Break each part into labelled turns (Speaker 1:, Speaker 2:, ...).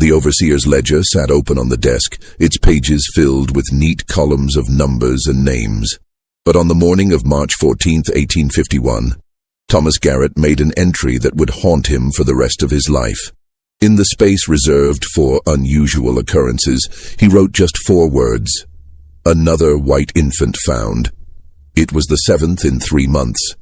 Speaker 1: The overseer's ledger sat open on the desk, its pages filled with neat columns of numbers and names. But on the morning of March 14, 1851, Thomas Garrett made an entry that would haunt him for the rest of his life. In the space reserved for unusual occurrences, he wrote just 4 words: "Another white infant found." It was the 7th in 3 months.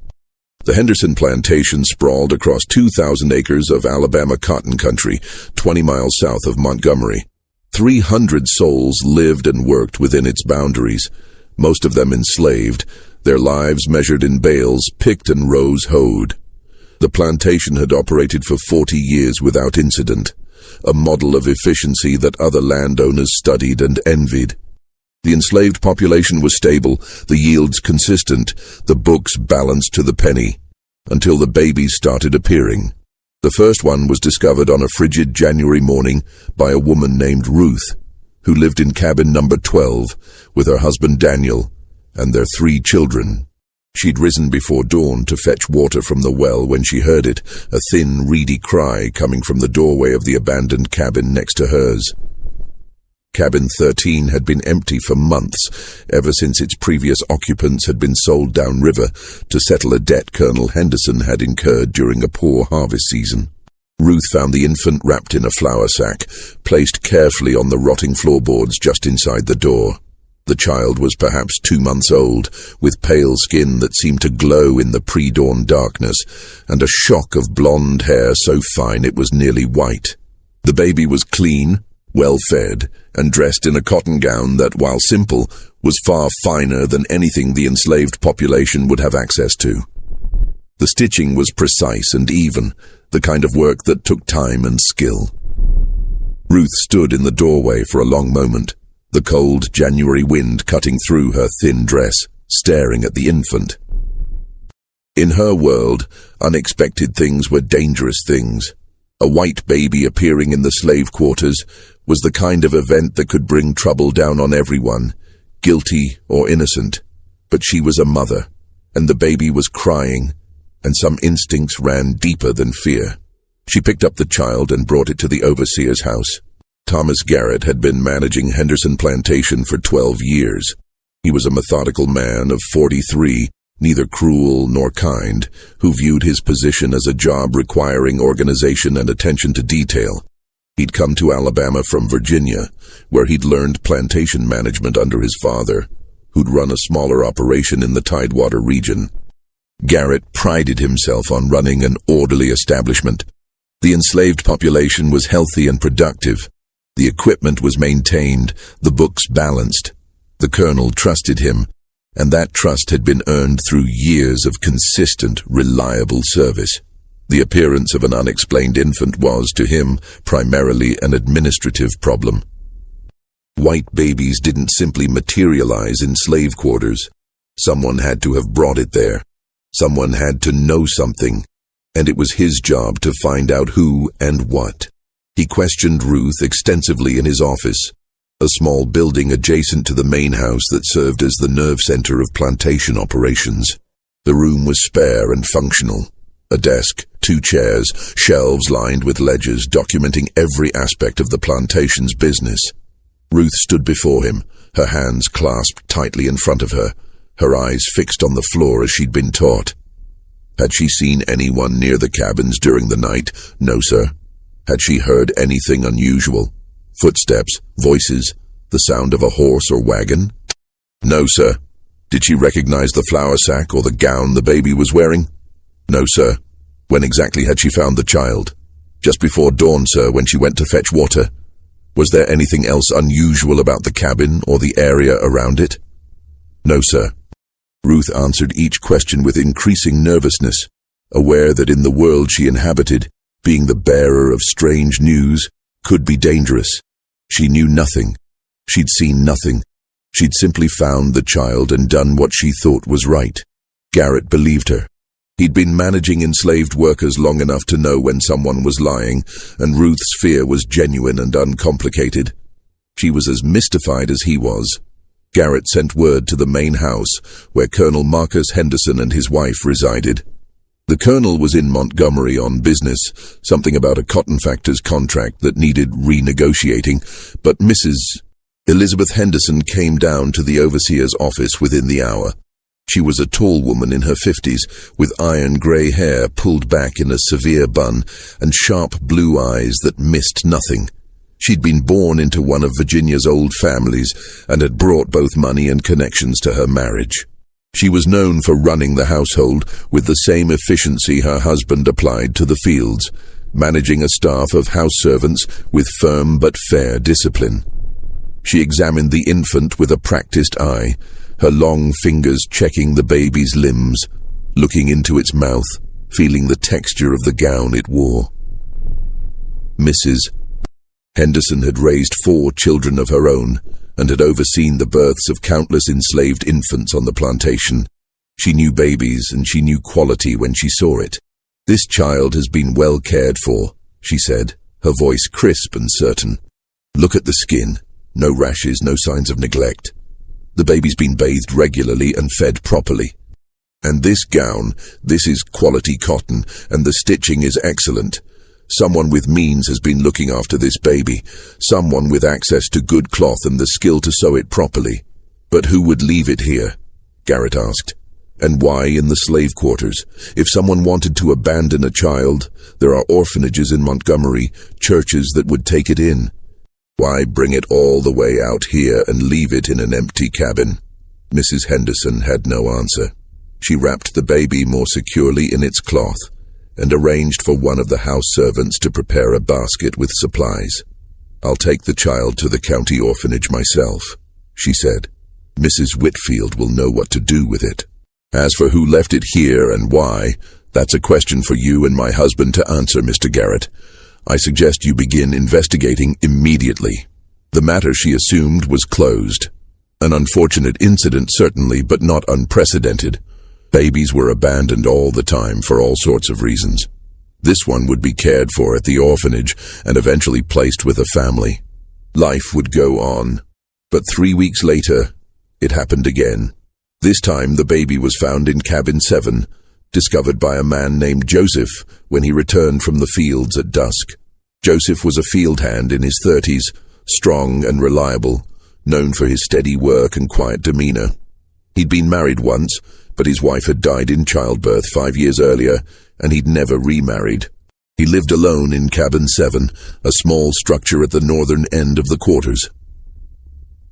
Speaker 1: The Henderson Plantation sprawled across 2,000 acres of Alabama cotton country, 20 miles south of Montgomery. 300 souls lived and worked within its boundaries, most of them enslaved, their lives measured in bales, picked and rows hoed. The plantation had operated for 40 years without incident, a model of efficiency that other landowners studied and envied. The enslaved population was stable, the yields consistent, the books balanced to the penny, until the babies started appearing. The first one was discovered on a frigid January morning by a woman named Ruth, who lived in cabin number 12 with her husband Daniel and their 3 children. She'd risen before dawn to fetch water from the well when she heard it, a thin, reedy cry coming from the doorway of the abandoned cabin next to hers. Cabin 13 had been empty for months, ever since its previous occupants had been sold downriver to settle a debt Colonel Henderson had incurred during a poor harvest season. Ruth found the infant wrapped in a flour sack, placed carefully on the rotting floorboards just inside the door. The child was perhaps 2 months old, with pale skin that seemed to glow in the pre-dawn darkness, and a shock of blonde hair so fine it was nearly white. The baby was clean, well-fed, and dressed in a cotton gown that, while simple, was far finer than anything the enslaved population would have access to. The stitching was precise and even, the kind of work that took time and skill. Ruth stood in the doorway for a long moment, the cold January wind cutting through her thin dress, staring at the infant. In her world, unexpected things were dangerous things. A white baby appearing in the slave quarters was the kind of event that could bring trouble down on everyone, guilty or innocent. But she was a mother, and the baby was crying, and some instincts ran deeper than fear. She picked up the child and brought it to the overseer's house. Thomas Garrett had been managing Henderson Plantation for 12 years. He was a methodical man of 43, neither cruel nor kind, who viewed his position as a job requiring organization and attention to detail. He'd come to Alabama from Virginia, where he'd learned plantation management under his father, who'd run a smaller operation in the Tidewater region. Garrett prided himself on running an orderly establishment. The enslaved population was healthy and productive. The equipment was maintained, the books balanced. The colonel trusted him, and that trust had been earned through years of consistent, reliable service. The appearance of an unexplained infant was, to him, primarily an administrative problem. White babies didn't simply materialize in slave quarters. Someone had to have brought it there. Someone had to know something, and it was his job to find out who and what. He questioned Ruth extensively in his office, a small building adjacent to the main house that served as the nerve center of plantation operations. The room was spare and functional. A desk, 2 chairs, shelves lined with ledgers documenting every aspect of the plantation's business. Ruth stood before him, her hands clasped tightly in front of her, her eyes fixed on the floor as she'd been taught. Had she seen anyone near the cabins during the night? No, sir. Had she heard anything unusual? Footsteps, voices, the sound of a horse or wagon? No, sir. Did she recognize the flour sack or the gown the baby was wearing? No, sir. When exactly had she found the child? Just before dawn, sir, when she went to fetch water. Was there anything else unusual about the cabin or the area around it? No, sir. Ruth answered each question with increasing nervousness, aware that in the world she inhabited, being the bearer of strange news could be dangerous. She knew nothing. She'd seen nothing. She'd simply found the child and done what she thought was right. Garrett believed her. He'd been managing enslaved workers long enough to know when someone was lying, and Ruth's fear was genuine and uncomplicated. She was as mystified as he was. Garrett sent word to the main house, where Colonel Marcus Henderson and his wife resided. The colonel was in Montgomery on business, something about a cotton factor's contract that needed renegotiating, but Mrs. Elizabeth Henderson came down to the overseer's office within the hour. She was a tall woman in her 50s, with iron-grey hair pulled back in a severe bun and sharp blue eyes that missed nothing. She'd been born into one of Virginia's old families and had brought both money and connections to her marriage. She was known for running the household with the same efficiency her husband applied to the fields, managing a staff of house servants with firm but fair discipline. She examined the infant with a practiced eye, her long fingers checking the baby's limbs, looking into its mouth, feeling the texture of the gown it wore. Mrs. Henderson had raised 4 children of her own and had overseen the births of countless enslaved infants on the plantation. She knew babies and she knew quality when she saw it. "This child has been well cared for," she said, her voice crisp and certain. "Look at the skin. No rashes, no signs of neglect. The baby's been bathed regularly and fed properly. And this gown, this is quality cotton, and the stitching is excellent. Someone with means has been looking after this baby, someone with access to good cloth and the skill to sew it properly. But who would leave it here?" Garrett asked. "And why in the slave quarters? If someone wanted to abandon a child, there are orphanages in Montgomery, churches that would take it in. Why bring it all the way out here and leave it in an empty cabin?" Mrs. Henderson had no answer. She wrapped the baby more securely in its cloth and arranged for one of the house servants to prepare a basket with supplies. "I'll take the child to the county orphanage myself," she said. "Mrs. Whitfield will know what to do with it. As for who left it here and why, that's a question for you and my husband to answer, Mr. Garrett. I suggest you begin investigating immediately." The matter, she assumed, was closed. An unfortunate incident, certainly, but not unprecedented. Babies were abandoned all the time for all sorts of reasons. This one would be cared for at the orphanage and eventually placed with a family. Life would go on. But 3 weeks later, it happened again. This time the baby was found in cabin 7, discovered by a man named Joseph when he returned from the fields at dusk. Joseph was a field hand in his 30s, strong and reliable, known for his steady work and quiet demeanor. He'd been married once, but his wife had died in childbirth 5 years earlier, and he'd never remarried. He lived alone in cabin 7, a small structure at the northern end of the quarters.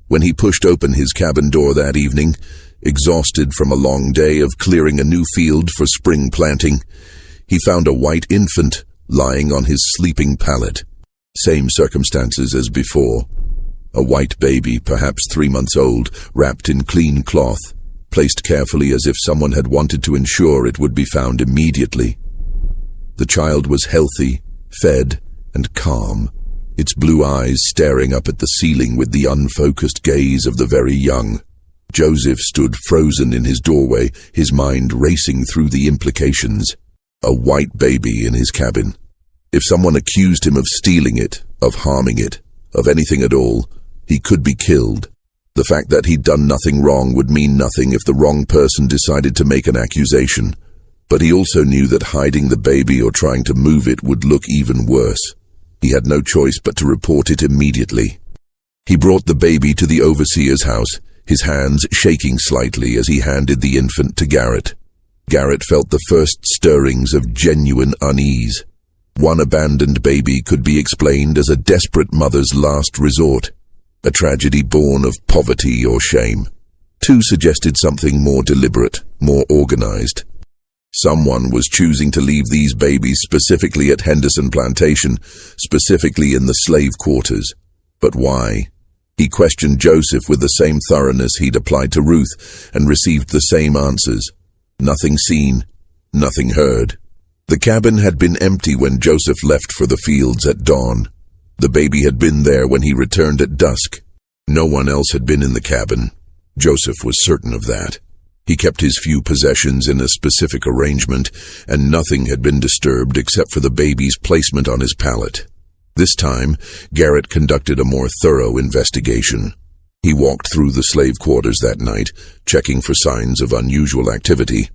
Speaker 1: When he pushed open his cabin door that evening, exhausted from a long day of clearing a new field for spring planting, he found a white infant lying on his sleeping pallet. Same circumstances as before. A white baby, perhaps 3 months old, wrapped in clean cloth, placed carefully as if someone had wanted to ensure it would be found immediately. The child was healthy, fed, and calm, its blue eyes staring up at the ceiling with the unfocused gaze of the very young. Joseph stood frozen in his doorway, his mind racing through the implications. A white baby in his cabin. If someone accused him of stealing it, of harming it, of anything at all, he could be killed. The fact that he'd done nothing wrong would mean nothing if the wrong person decided to make an accusation. But he also knew that hiding the baby or trying to move it would look even worse. He had no choice but to report it immediately. He brought the baby to the overseer's house, his hands shaking slightly as he handed the infant to Garrett. Garrett felt the first stirrings of genuine unease. One abandoned baby could be explained as a desperate mother's last resort, a tragedy born of poverty or shame. 2 suggested something more deliberate, more organized. Someone was choosing to leave these babies specifically at Henderson Plantation, specifically in the slave quarters. But why? He questioned Joseph with the same thoroughness he'd applied to Ruth and received the same answers. Nothing seen, nothing heard. The cabin had been empty when Joseph left for the fields at dawn. The baby had been there when he returned at dusk. No one else had been in the cabin. Joseph was certain of that. He kept his few possessions in a specific arrangement, and nothing had been disturbed except for the baby's placement on his pallet. This time, Garrett conducted a more thorough investigation. He walked through the slave quarters that night, checking for signs of unusual activity.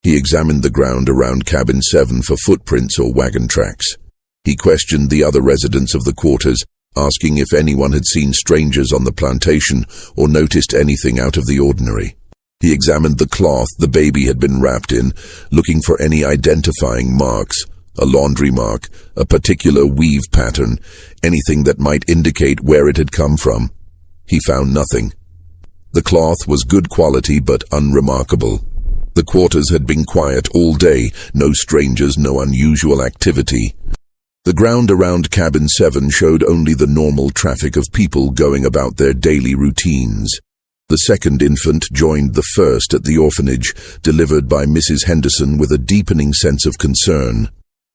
Speaker 1: He examined the ground around cabin 7 for footprints or wagon tracks. He questioned the other residents of the quarters, asking if anyone had seen strangers on the plantation or noticed anything out of the ordinary. He examined the cloth the baby had been wrapped in, looking for any identifying marks, a laundry mark, a particular weave pattern, anything that might indicate where it had come from. He found nothing. The cloth was good quality but unremarkable. The quarters had been quiet all day, no strangers, no unusual activity. The ground around cabin 7 showed only the normal traffic of people going about their daily routines. The second infant joined the first at the orphanage, delivered by Mrs. Henderson with a deepening sense of concern.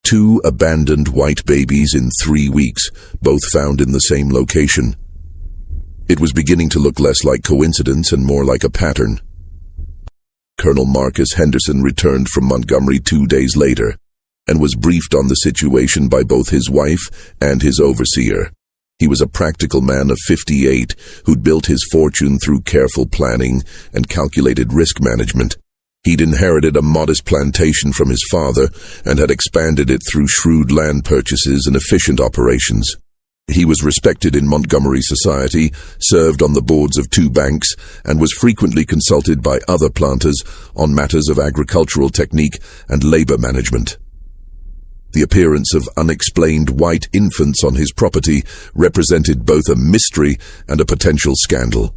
Speaker 1: 2 abandoned white babies in 3 weeks, both found in the same location. It was beginning to look less like coincidence and more like a pattern. Colonel Marcus Henderson returned from Montgomery 2 days later, and was briefed on the situation by both his wife and his overseer. He was a practical man of 58 who'd built his fortune through careful planning and calculated risk management. He'd inherited a modest plantation from his father and had expanded it through shrewd land purchases and efficient operations. He was respected in Montgomery society, served on the boards of 2 banks, and was frequently consulted by other planters on matters of agricultural technique and labor management. The appearance of unexplained white infants on his property represented both a mystery and a potential scandal.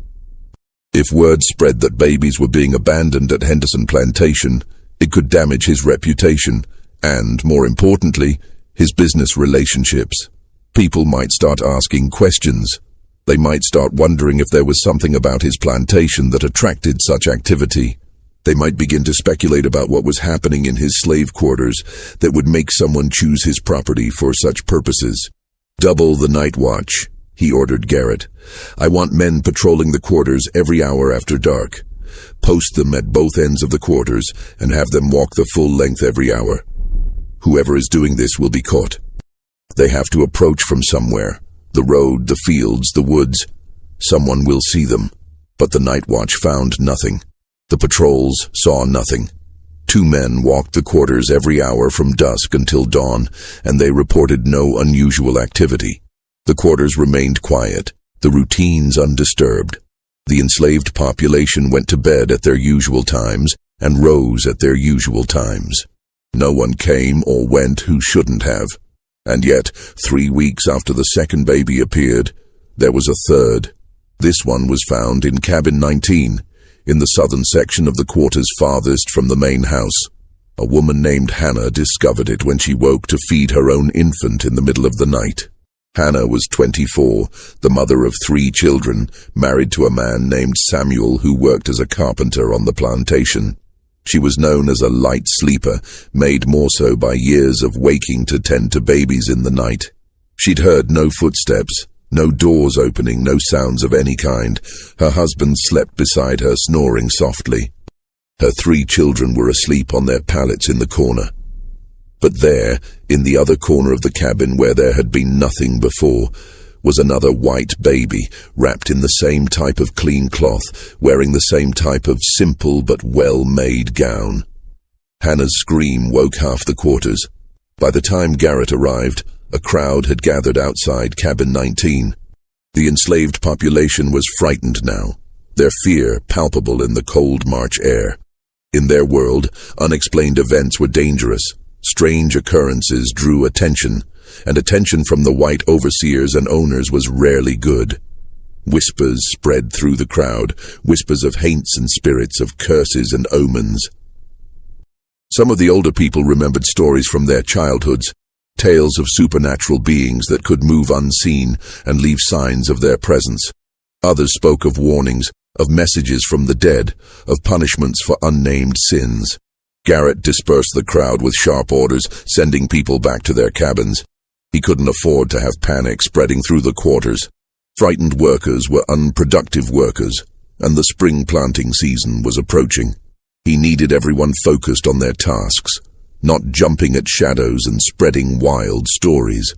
Speaker 1: If word spread that babies were being abandoned at Henderson Plantation, it could damage his reputation and, more importantly, his business relationships. People might start asking questions. They might start wondering if there was something about his plantation that attracted such activity. They might begin to speculate about what was happening in his slave quarters that would make someone choose his property for such purposes. "Double the night watch," he ordered Garrett. "I want men patrolling the quarters every hour after dark. Post them at both ends of the quarters and have them walk the full length every hour. Whoever is doing this will be caught. They have to approach from somewhere, the road, the fields, the woods. Someone will see them." But the night watch found nothing. The patrols saw nothing. 2 men walked the quarters every hour from dusk until dawn, and they reported no unusual activity. The quarters remained quiet, the routines undisturbed. The enslaved population went to bed at their usual times and rose at their usual times. No one came or went who shouldn't have. And yet, 3 weeks after the second baby appeared, there was a third. This one was found in cabin 19, in the southern section of the quarters farthest from the main house. A woman named Hannah discovered it when she woke to feed her own infant in the middle of the night. Hannah was 24, the mother of 3 children, married to a man named Samuel who worked as a carpenter on the plantation. She was known as a light sleeper, made more so by years of waking to tend to babies in the night. She'd heard no footsteps, no doors opening, no sounds of any kind. Her husband slept beside her, snoring softly. Her 3 children were asleep on their pallets in the corner. But there, in the other corner of the cabin where there had been nothing before, was another white baby, wrapped in the same type of clean cloth, wearing the same type of simple but well-made gown. Hannah's scream woke half the quarters. By the time Garrett arrived, a crowd had gathered outside cabin 19. The enslaved population was frightened now, their fear palpable in the cold March air. In their world, unexplained events were dangerous. Strange occurrences drew attention, and attention from the white overseers and owners was rarely good. Whispers spread through the crowd, whispers of haints and spirits, of curses and omens. Some of the older people remembered stories from their childhoods, tales of supernatural beings that could move unseen and leave signs of their presence. Others spoke of warnings, of messages from the dead, of punishments for unnamed sins. Garrett dispersed the crowd with sharp orders, sending people back to their cabins. He couldn't afford to have panic spreading through the quarters. Frightened workers were unproductive workers, and the spring planting season was approaching. He needed everyone focused on their tasks, not jumping at shadows and spreading wild stories.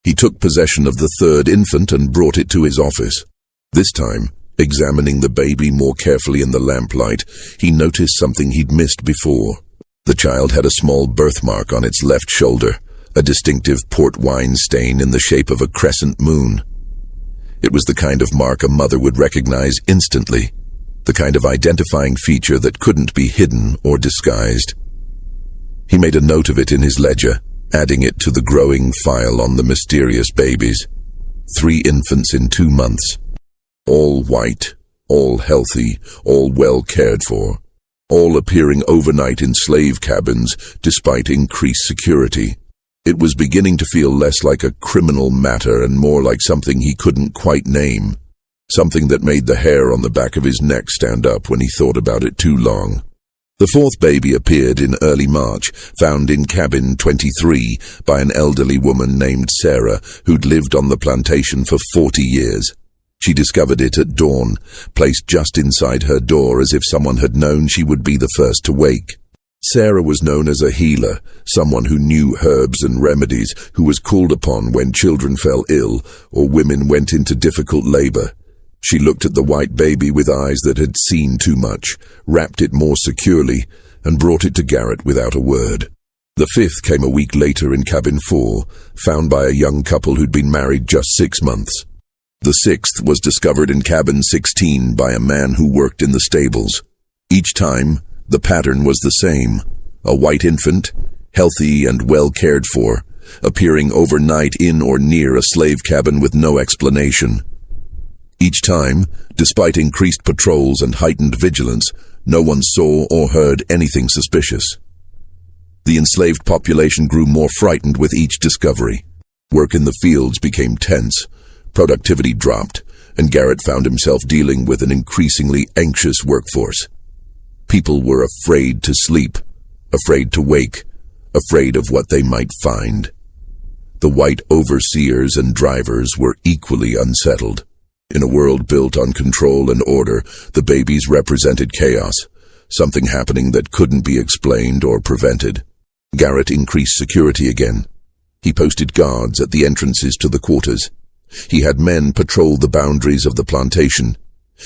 Speaker 1: He took possession of the 3rd infant and brought it to his office. This time, examining the baby more carefully in the lamplight, he noticed something he'd missed before. The child had a small birthmark on its left shoulder, a distinctive port wine stain in the shape of a crescent moon. It was the kind of mark a mother would recognize instantly, the kind of identifying feature that couldn't be hidden or disguised. He made a note of it in his ledger, adding it to the growing file on the mysterious babies. 3 infants in 2 months. All white, all healthy, all well cared for, all appearing overnight in slave cabins despite increased security. It was beginning to feel less like a criminal matter and more like something he couldn't quite name, something that made the hair on the back of his neck stand up when he thought about it too long. The 4th baby appeared in early March, found in cabin 23 by an elderly woman named Sarah who'd lived on the plantation for 40 years. She discovered it at dawn, placed just inside her door as if someone had known she would be the first to wake. Sarah was known as a healer, someone who knew herbs and remedies, who was called upon when children fell ill or women went into difficult labor. She looked at the white baby with eyes that had seen too much, wrapped it more securely, and brought it to Garrett without a word. The 5th came a week later in cabin 4, found by a young couple who'd been married just 6 months. The 6th was discovered in cabin 16 by a man who worked in the stables. Each time, the pattern was the same: a white infant, healthy and well cared for, appearing overnight in or near a slave cabin with no explanation. Each time, despite increased patrols and heightened vigilance, no one saw or heard anything suspicious. The enslaved population grew more frightened with each discovery. Work in the fields became tense, productivity dropped, and Garrett found himself dealing with an increasingly anxious workforce. People were afraid to sleep, afraid to wake, afraid of what they might find. The white overseers and drivers were equally unsettled. In a world built on control and order, the babies represented chaos, something happening that couldn't be explained or prevented. Garrett increased security again. He posted guards at the entrances to the quarters. He had men patrol the boundaries of the plantation.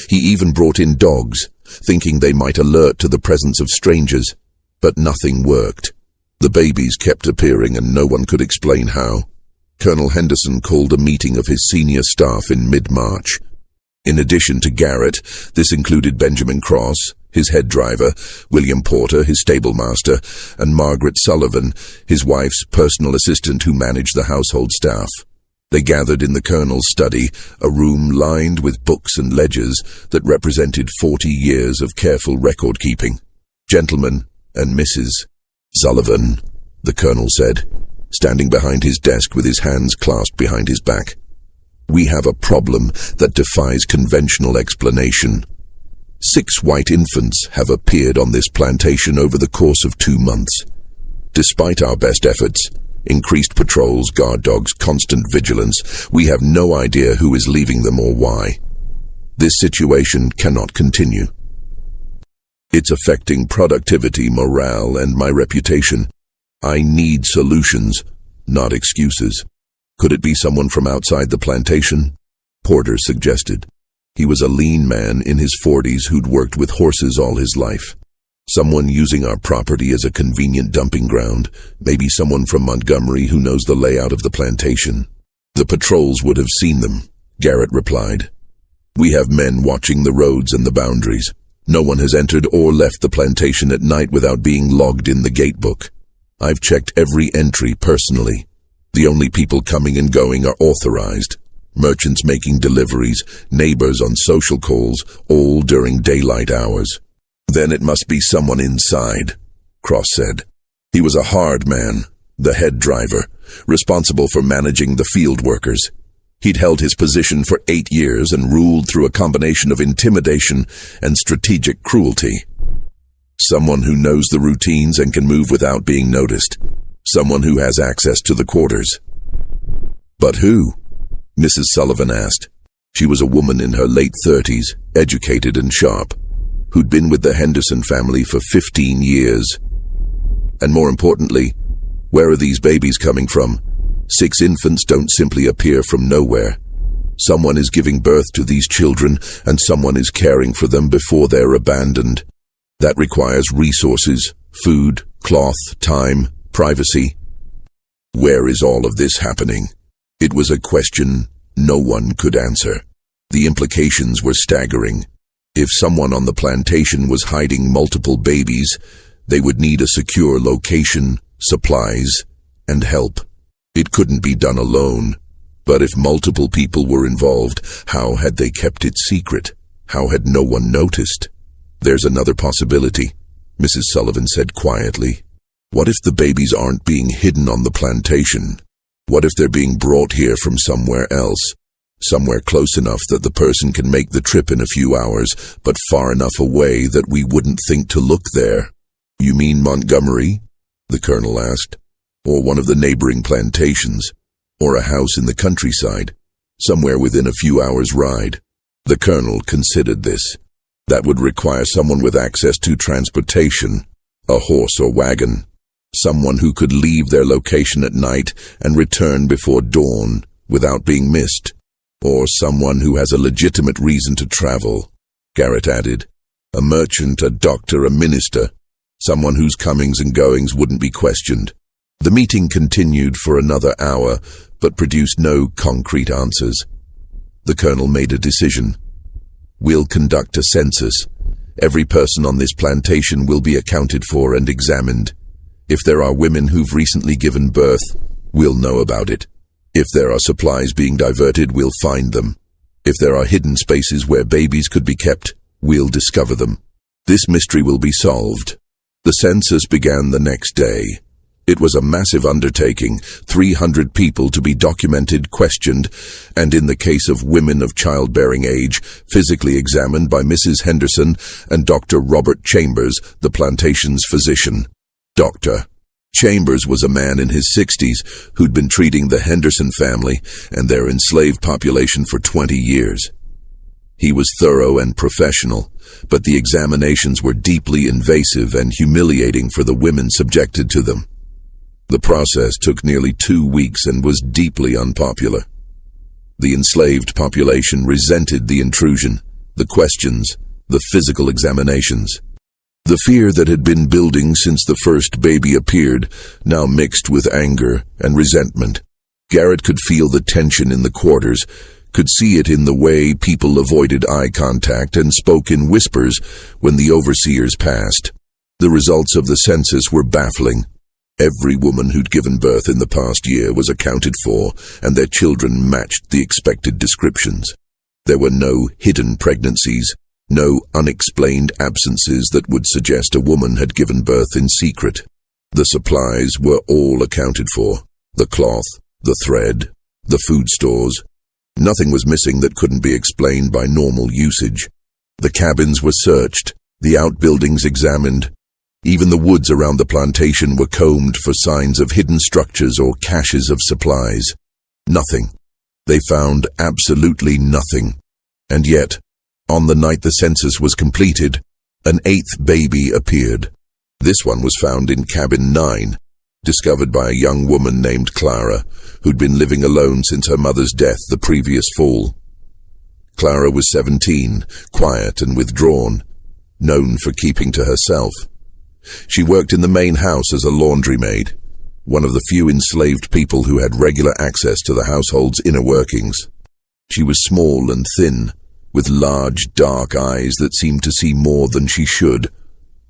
Speaker 1: He even brought in dogs, thinking they might alert to the presence of strangers, but nothing worked. The babies kept appearing and no one could explain how. Colonel Henderson called a meeting of his senior staff in mid-March. In addition to Garrett, this included Benjamin Cross, his head driver, William Porter, his stable master, and Margaret Sullivan, his wife's personal assistant who managed the household staff. They gathered in the colonel's study, a room lined with books and ledgers that represented 40 years of careful record-keeping. "Gentlemen and Mrs. Sullivan," the colonel said, standing behind his desk with his hands clasped behind his back. "We have a problem that defies conventional explanation. 6 white infants have appeared on this plantation over the course of 2 months. Despite our best efforts, increased patrols, guard dogs, constant vigilance, we have no idea who is leaving them or why. This situation cannot continue. It's affecting productivity, morale, and my reputation. I need solutions, not excuses." "Could it be someone from outside the plantation?" Porter suggested. He was a lean man in his 40s who'd worked with horses all his life. "Someone using our property as a convenient dumping ground, maybe someone from Montgomery who knows the layout of the plantation." "The patrols would have seen them," Garrett replied. "We have men watching the roads and the boundaries. No one has entered or left the plantation at night without being logged in the gatebook. I've checked every entry personally. The only people coming and going are authorized. Merchants making deliveries, neighbors on social calls, all during daylight hours." "Then it must be someone inside," Cross said. He was a hard man, the head driver, responsible for managing the field workers. He'd held his position for 8 years and ruled through a combination of intimidation and strategic cruelty. Someone who knows the routines and can move without being noticed. Someone who has access to the quarters. "But who?" Mrs. Sullivan asked. She was a woman in her late 30s, educated and sharp, who'd been with the Henderson family for 15 years. "And more importantly, where are these babies coming from? 6 infants don't simply appear from nowhere. Someone is giving birth to these children, and someone is caring for them before they're abandoned. That requires resources, food, Cloth, time, privacy. Where is all of this happening? It was a question no one could answer. The implications were staggering. If someone on the plantation was hiding multiple babies, they would need a secure location, supplies, and help. It couldn't be done alone. But if multiple people were involved, how had they kept it secret? How had no one noticed? There's another possibility, Mrs. Sullivan said quietly. What if the babies aren't being hidden on the plantation? What if they're being brought here from somewhere else? Somewhere close enough that the person can make the trip in a few hours, but far enough away that we wouldn't think to look there. You mean Montgomery? The colonel asked. Or one of the neighboring plantations? Or a house in the countryside? Somewhere within a few hours' ride? The colonel considered this. That would require someone with access to transportation, a horse or wagon. Someone who could leave their location at night and return before dawn without being missed. Or someone who has a legitimate reason to travel, Garrett added. A merchant, a doctor, a minister. Someone whose comings and goings wouldn't be questioned. The meeting continued for another hour, but produced no concrete answers. The colonel made a decision. We'll conduct a census. Every person on this plantation will be accounted for and examined. If there are women who've recently given birth, we'll know about it. If there are supplies being diverted, we'll find them. If there are hidden spaces where babies could be kept, we'll discover them. This mystery will be solved. The census began the next day. It was a massive undertaking, 300 people to be documented, questioned, and in the case of women of childbearing age, physically examined by Mrs. Henderson and Dr. Robert Chambers, the plantation's physician. Dr. Chambers was a man in his 60s who'd been treating the Henderson family and their enslaved population for 20 years. He was thorough and professional, but the examinations were deeply invasive and humiliating for the women subjected to them. The process took nearly 2 weeks and was deeply unpopular. The enslaved population resented the intrusion, the questions, the physical examinations. The fear that had been building since the first baby appeared now mixed with anger and resentment. Garrett could feel the tension in the quarters, could see it in the way people avoided eye contact and spoke in whispers when the overseers passed. The results of the census were baffling. Every woman who'd given birth in the past year was accounted for, and their children matched the expected descriptions. There were no hidden pregnancies, no unexplained absences that would suggest a woman had given birth in secret. The supplies were all accounted for. The cloth, the thread, the food stores. Nothing was missing that couldn't be explained by normal usage. The cabins were searched, the outbuildings examined. Even the woods around the plantation were combed for signs of hidden structures or caches of supplies. Nothing. They found absolutely nothing. And yet, on the night the census was completed, an 8th baby appeared. This one was found in cabin 9, discovered by a young woman named Clara, who'd been living alone since her mother's death the previous fall. Clara was 17, quiet and withdrawn, known for keeping to herself. She worked in the main house as a laundry maid, one of the few enslaved people who had regular access to the household's inner workings. She was small and thin, with large, dark eyes that seemed to see more than she should.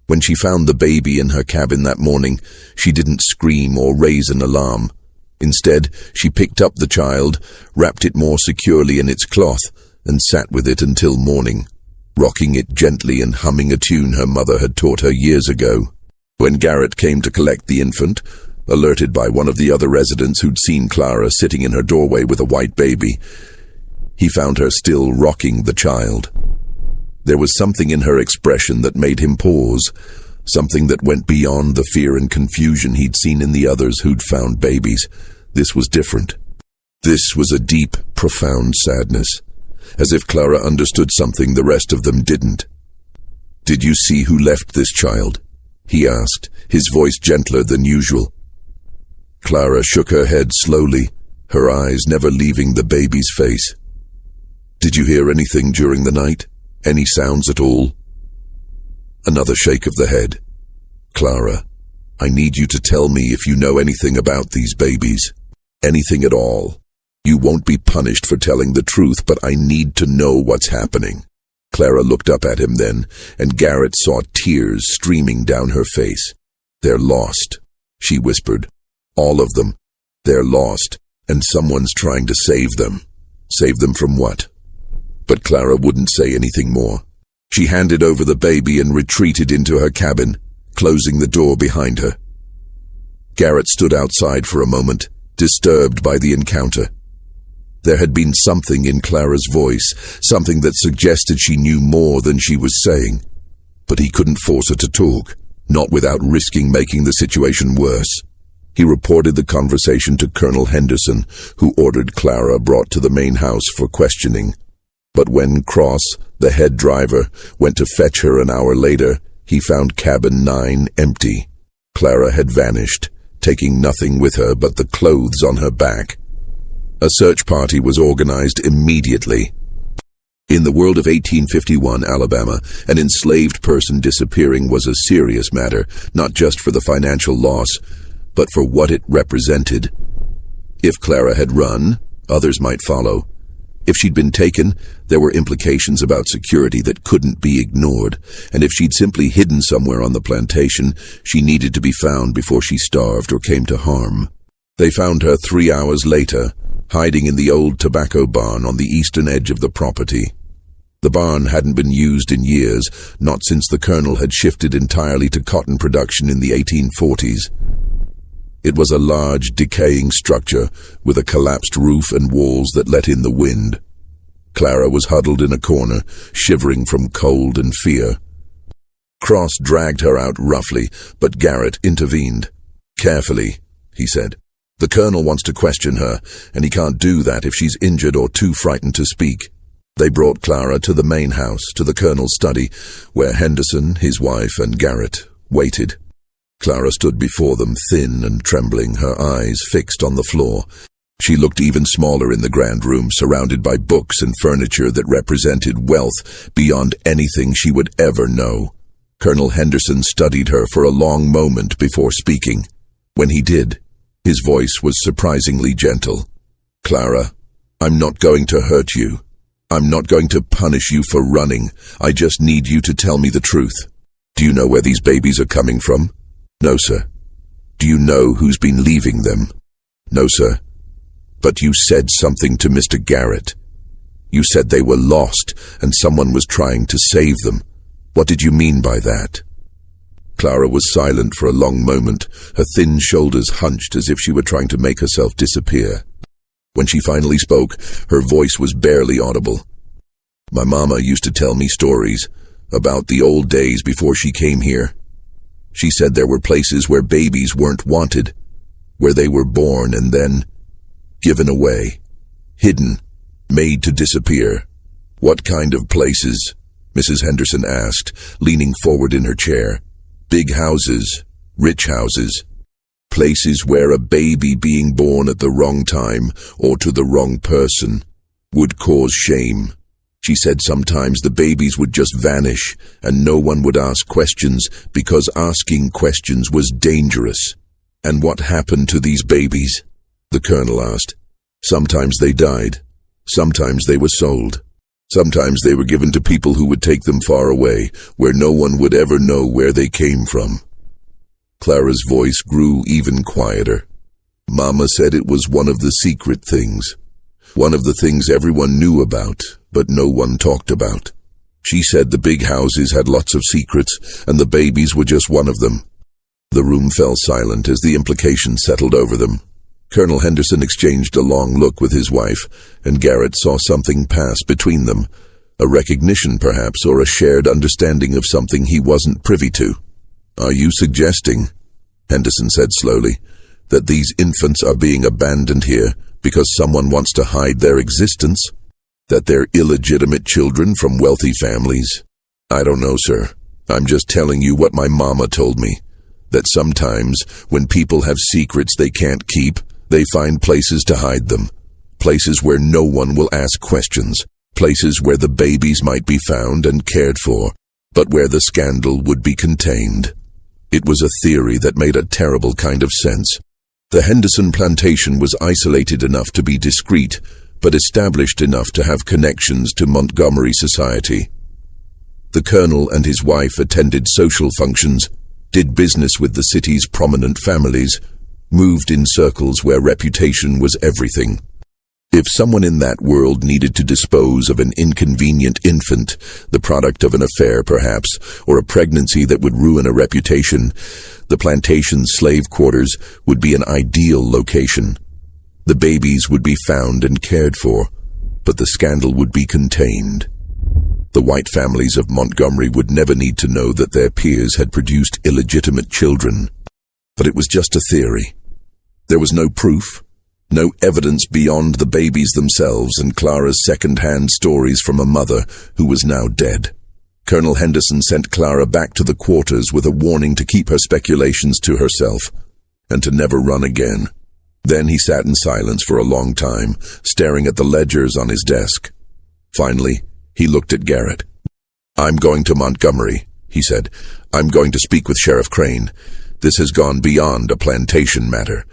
Speaker 1: When she found the baby in her cabin that morning, she didn't scream or raise an alarm. Instead, she picked up the child, wrapped it more securely in its cloth, and sat with it until morning, rocking it gently and humming a tune her mother had taught her years ago. When Garrett came to collect the infant, alerted by one of the other residents who'd seen Clara sitting in her doorway with a white baby, he found her still rocking the child. There was something in her expression that made him pause, something that went beyond the fear and confusion he'd seen in the others who'd found babies. This was different. This was a deep, profound sadness, as if Clara understood something the rest of them didn't. "Did you see who left this child?" he asked, his voice gentler than usual. Clara shook her head slowly, her eyes never leaving the baby's face. "Did you hear anything during the night? Any sounds at all?" Another shake of the head. "Clara, I need you to tell me if you know anything about these babies. Anything at all. You won't be punished for telling the truth, but I need to know what's happening." Clara looked up at him then, and Garrett saw tears streaming down her face. "They're lost," she whispered. "All of them. They're lost, and someone's trying to save them." Save them from what? But Clara wouldn't say anything more. She handed over the baby and retreated into her cabin, closing the door behind her. Garrett stood outside for a moment, disturbed by the encounter. There had been something in Clara's voice, something that suggested she knew more than she was saying. But he couldn't force her to talk, not without risking making the situation worse. He reported the conversation to Colonel Henderson, who ordered Clara brought to the main house for questioning. But when Cross, the head driver, went to fetch her an hour later, he found cabin 9 empty. Clara had vanished, taking nothing with her but the clothes on her back. A search party was organized immediately. In the world of 1851 Alabama, an enslaved person disappearing was a serious matter, not just for the financial loss, but for what it represented. If Clara had run, others might follow. If she'd been taken, there were implications about security that couldn't be ignored, and if she'd simply hidden somewhere on the plantation, she needed to be found before she starved or came to harm. They found her 3 hours later, hiding in the old tobacco barn on the eastern edge of the property. The barn hadn't been used in years, not since the colonel had shifted entirely to cotton production in the 1840s. It was a large, decaying structure with a collapsed roof and walls that let in the wind. Clara was huddled in a corner, shivering from cold and fear. Cross dragged her out roughly, but Garrett intervened. "Carefully," he said. "The colonel wants to question her, and he can't do that if she's injured or too frightened to speak." They brought Clara to the main house, to the colonel's study, where Henderson, his wife, and Garrett waited. Clara stood before them, thin and trembling, her eyes fixed on the floor. She looked even smaller in the grand room, surrounded by books and furniture that represented wealth beyond anything she would ever know. Colonel Henderson studied her for a long moment before speaking. When he did, his voice was surprisingly gentle. "Clara, I'm not going to hurt you. I'm not going to punish you for running. I just need you to tell me the truth. Do you know where these babies are coming from?" "No, sir." "Do you know who's been leaving them?" "No, sir." "But you said something to Mr. Garrett. You said they were lost and someone was trying to save them. What did you mean by that?" Clara was silent for a long moment, her thin shoulders hunched as if she were trying to make herself disappear. When she finally spoke, her voice was barely audible. "My mama used to tell me stories about the old days before she came here. She said there were places where babies weren't wanted, where they were born and then given away, hidden, made to disappear." "What kind of places?" Mrs. Henderson asked, leaning forward in her chair. "Big houses, rich houses, places where a baby being born at the wrong time or to the wrong person would cause shame. She said sometimes the babies would just vanish and no one would ask questions because asking questions was dangerous." "And what happened to these babies?" the colonel asked. "Sometimes they died. Sometimes they were sold. Sometimes they were given to people who would take them far away, where no one would ever know where they came from." Clara's voice grew even quieter. "Mama said it was one of the secret things. One of the things everyone knew about, but no one talked about. She said the big houses had lots of secrets, and the babies were just one of them." The room fell silent as the implication settled over them. Colonel Henderson exchanged a long look with his wife, and Garrett saw something pass between them, a recognition perhaps, or a shared understanding of something he wasn't privy to. "Are you suggesting," Henderson said slowly, "that these infants are being abandoned here because someone wants to hide their existence? That they're illegitimate children from wealthy families?" "I don't know, sir. I'm just telling you what my mama told me. That sometimes, when people have secrets they can't keep, they find places to hide them. Places where no one will ask questions. Places where the babies might be found and cared for, but where the scandal would be contained." It was a theory that made a terrible kind of sense. The Henderson plantation was isolated enough to be discreet, but established enough to have connections to Montgomery society. The colonel and his wife attended social functions, did business with the city's prominent families, moved in circles where reputation was everything. If someone in that world needed to dispose of an inconvenient infant, the product of an affair perhaps, or a pregnancy that would ruin a reputation, the plantation's slave quarters would be an ideal location. The babies would be found and cared for, but the scandal would be contained. The white families of Montgomery would never need to know that their peers had produced illegitimate children. But it was just a theory. There was no proof, no evidence beyond the babies themselves and Clara's second-hand stories from a mother who was now dead. Colonel Henderson sent Clara back to the quarters with a warning to keep her speculations to herself and to never run again. Then he sat in silence for a long time, staring at the ledgers on his desk. Finally, he looked at Garrett. "I'm going to Montgomery," he said. "I'm going to speak with Sheriff Crane. This has gone beyond a plantation matter.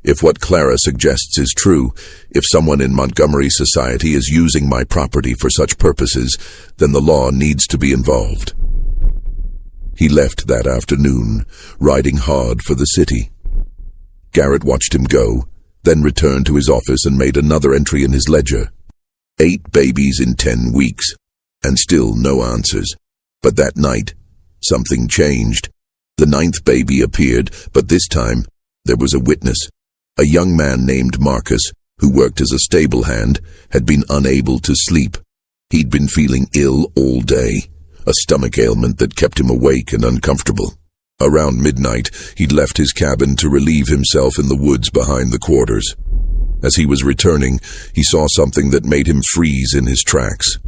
Speaker 1: If what Clara suggests is true, if someone in Montgomery society is using my property for such purposes, then the law needs to be involved." He left that afternoon, riding hard for the city. Garrett watched him go, then returned to his office and made another entry in his ledger. 8 babies in 10 weeks, and still no answers. But that night, something changed. The 9th baby appeared, but this time, there was a witness. A young man named Marcus, who worked as a stable hand, had been unable to sleep. He'd been feeling ill all day, a stomach ailment that kept him awake and uncomfortable. Around midnight, he'd left his cabin to relieve himself in the woods behind the quarters. As he was returning, he saw something that made him freeze in his tracks.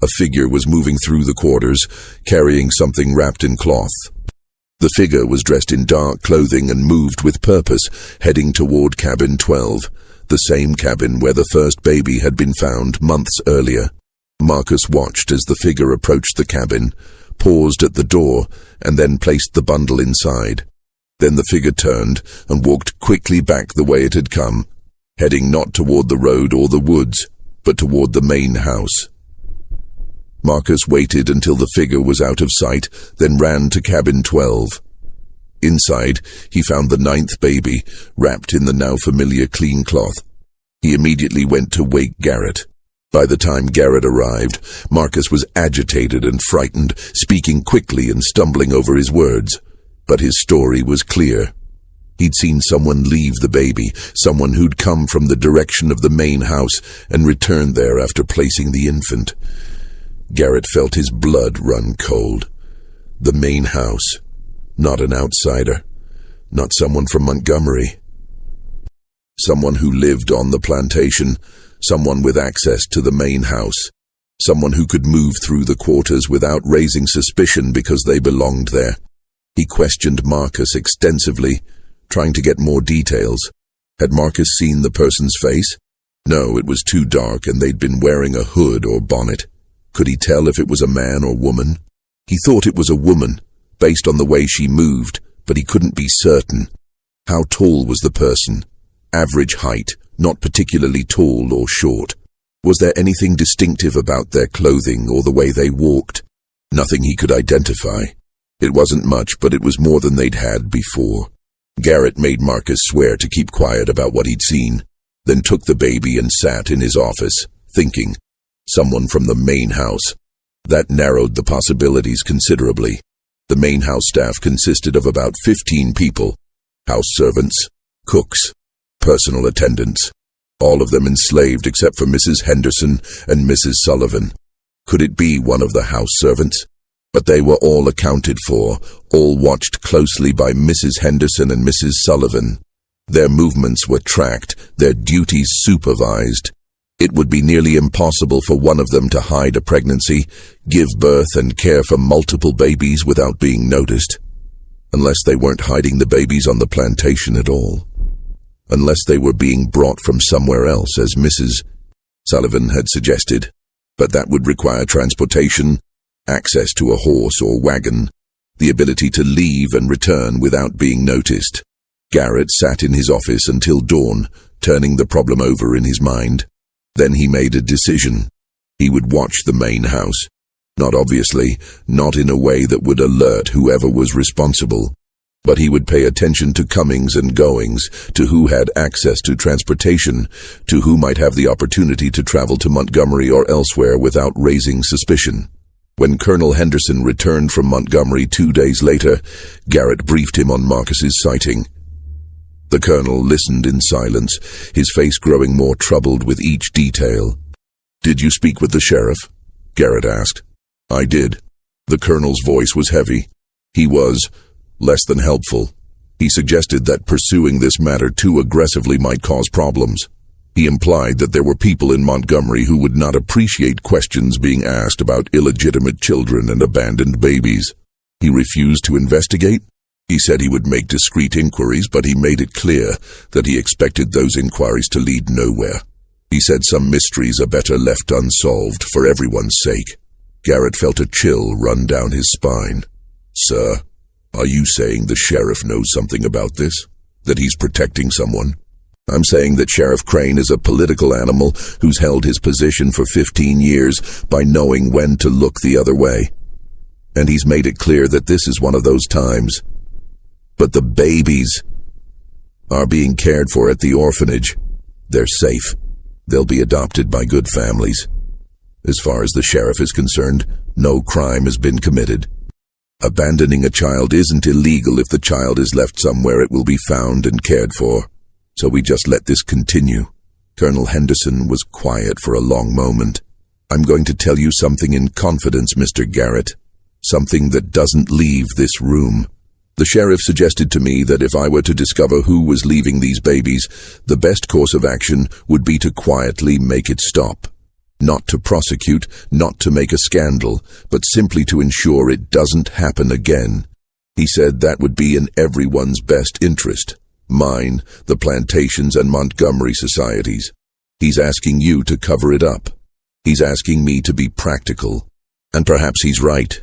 Speaker 1: A figure was moving through the quarters, carrying something wrapped in cloth. The figure was dressed in dark clothing and moved with purpose, heading toward cabin 12, the same cabin where the first baby had been found months earlier. Marcus watched as the figure approached the cabin, paused at the door, and then placed the bundle inside. Then the figure turned and walked quickly back the way it had come, heading not toward the road or the woods, but toward the main house. Marcus waited until the figure was out of sight, then ran to cabin 12. Inside, he found the 9th baby, wrapped in the now familiar clean cloth. He immediately went to wake Garrett. By the time Garrett arrived, Marcus was agitated and frightened, speaking quickly and stumbling over his words. But his story was clear. He'd seen someone leave the baby, someone who'd come from the direction of the main house and returned there after placing the infant. Garrett felt his blood run cold. The main house. Not an outsider. Not someone from Montgomery. Someone who lived on the plantation. Someone with access to the main house. Someone who could move through the quarters without raising suspicion because they belonged there. He questioned Marcus extensively, trying to get more details. Had Marcus seen the person's face? No, it was too dark and they'd been wearing a hood or bonnet. Could he tell if it was a man or woman? He thought it was a woman, based on the way she moved, but he couldn't be certain. How tall was the person? Average height, not particularly tall or short. Was there anything distinctive about their clothing or the way they walked? Nothing he could identify. It wasn't much, but it was more than they'd had before. Garrett made Marcus swear to keep quiet about what he'd seen, then took the baby and sat in his office, thinking. Someone from the main house. That narrowed the possibilities considerably. The main house staff consisted of about 15 people. House servants, cooks, personal attendants. All of them enslaved except for Mrs. Henderson and Mrs. Sullivan. Could it be one of the house servants? But they were all accounted for, all watched closely by Mrs. Henderson and Mrs. Sullivan. Their movements were tracked, their duties supervised. It would be nearly impossible for one of them to hide a pregnancy, give birth and care for multiple babies without being noticed. Unless they weren't hiding the babies on the plantation at all. Unless they were being brought from somewhere else, as Mrs. Sullivan had suggested. But that would require transportation, access to a horse or wagon. the ability to leave and return without being noticed. Garrett sat in his office until dawn, turning the problem over in his mind. Then he made a decision. He would watch the main house. Not obviously, not in a way that would alert whoever was responsible. But he would pay attention to comings and goings, to who had access to transportation, to who might have the opportunity to travel to Montgomery or elsewhere without raising suspicion. When Colonel Henderson returned from Montgomery 2 days later, Garrett briefed him on Marcus's sighting. The colonel listened in silence, his face growing more troubled with each detail. "Did you speak with the sheriff?" Garrett asked. "I did." The colonel's voice was heavy. He was less than helpful. He suggested that pursuing this matter too aggressively might cause problems. He implied that there were people in Montgomery who would not appreciate questions being asked about illegitimate children and abandoned babies. He refused to investigate. He said he would make discreet inquiries, but he made it clear that he expected those inquiries to lead nowhere. He said some mysteries are better left unsolved for everyone's sake. Garrett felt a chill run down his spine. "Sir, are you saying the sheriff knows something about this? That he's protecting someone?" "I'm saying that Sheriff Crane is a political animal who's held his position for 15 years by knowing when to look the other way. And he's made it clear that this is one of those times. But the babies are being cared for at the orphanage. They're safe. They'll be adopted by good families. As far as the sheriff is concerned, no crime has been committed. Abandoning a child isn't illegal if the child is left somewhere it will be found and cared for. So we just let this continue." Colonel Henderson was quiet for a long moment. "I'm going to tell you something in confidence, Mr. Garrett. Something that doesn't leave this room. The sheriff suggested to me that if I were to discover who was leaving these babies, the best course of action would be to quietly make it stop. Not to prosecute, not to make a scandal, but simply to ensure it doesn't happen again. He said that would be in everyone's best interest. Mine, the Plantation's, and Montgomery societies. He's asking you to cover it up. He's asking me to be practical. And perhaps he's right.